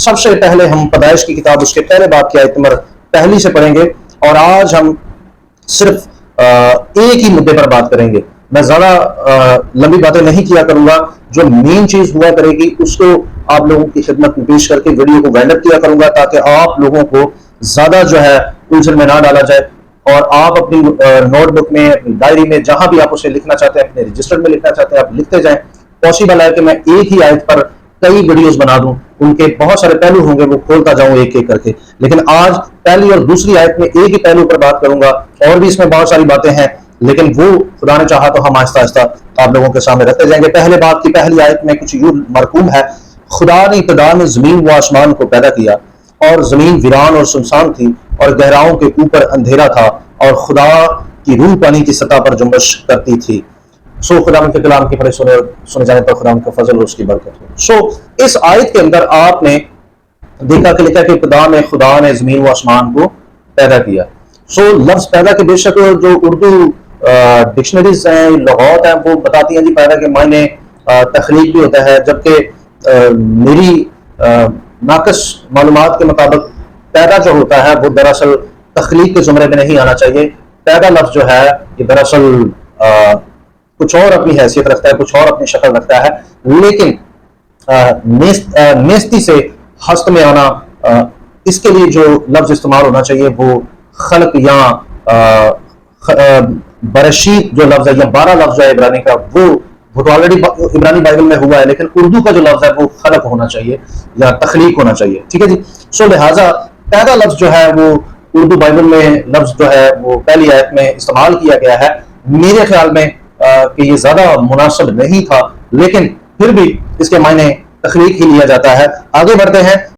سب سے پہلے ہم پیدائش کی کتاب اس کے پہلے باب کی آیت نمبر پہلی سے پڑھیں گے، اور آج ہم صرف ایک ہی مدعے پر بات کریں گے. میں زیادہ لمبی باتیں نہیں کیا کروں گا. جو مین چیز ہوا کرے گی اس کو آپ لوگوں کی خدمت میں پیش کر کے ویڈیو کو وائنڈ اپ کیا کروں گا، تاکہ آپ لوگوں کو زیادہ جو ہے الجھن میں نہ ڈالا جائے، اور آپ اپنی نوٹ بک میں، اپنی ڈائری میں، جہاں بھی آپ اسے لکھنا چاہتے ہیں، اپنے رجسٹر میں لکھنا چاہتے ہیں، آپ لکھتے جائیں. پاسبل ہے کہ میں ایک ہی آیت پر کئی ویڈیوز بنا دوں، ان کے بہت سارے پہلو ہوں گے، وہ کھولتا جاؤں ایک ایک کر کے. لیکن آج پہلی اور دوسری آیت میں ایک ہی پہلو پر بات کروں گا، اور بھی اس میں بہت ساری باتیں ہیں، لیکن وہ خدا نے چاہا تو ہم آہستہ آہستہ آپ لوگوں کے سامنے رکھتے جائیں گے. پہلے بات کی پہلی آیت میں کچھ یوں مرقوم ہے: خدا نے ابتدا میں زمین و آسمان کو پیدا کیا، اور زمین ویران اور سنسان تھی، اور گہراؤں کے اوپر اندھیرا تھا، اور خدا کی روح پانی کی سطح پر جنبش کرتی تھی. سو خدا کے کلام کی سنے جانے پر خدا کا فضل اور اس کی برکت ہو. سو اس آیت کے اندر آپ نے دیکھا کہ لکھا کہ ابتدا میں خدا نے زمین و آسمان کو پیدا کیا. سو لفظ پیدا کے بے شک جو اردو ڈکشنریز ہیں، لغات ہیں، وہ بتاتی ہیں جی پیدا کے معنی تخلیق بھی ہوتا ہے، جبکہ میری ناقص معلومات کے مطابق پیدا جو ہوتا ہے وہ دراصل تخلیق کے زمرے میں نہیں آنا چاہیے. پیدا لفظ جو ہے یہ دراصل کچھ اور اپنی حیثیت رکھتا ہے، کچھ اور اپنی شکل رکھتا ہے. لیکن نیستی سے ہست میں آنا، اس کے لیے جو لفظ استعمال ہونا چاہیے وہ خلق یا برشید جو لفظ ہے، یا 12 لفظ ہے عبرانی کا، وہ تو آلریڈی عبرانی بائبل میں ہوا ہے، لیکن اردو کا جو لفظ ہے وہ خلق ہونا چاہیے یا تخلیق ہونا چاہیے. ٹھیک ہے جی. سو لہٰذا پیدا لفظ جو ہے وہ اردو بائبل میں لفظ جو ہے وہ پہلی آیت میں استعمال کیا گیا ہے. میرے خیال میں کہ یہ زیادہ مناسب نہیں تھا، لیکن پھر بھی اس کے معنی تخلیق ہی لیا جاتا ہے. آگے بڑھتے ہیں.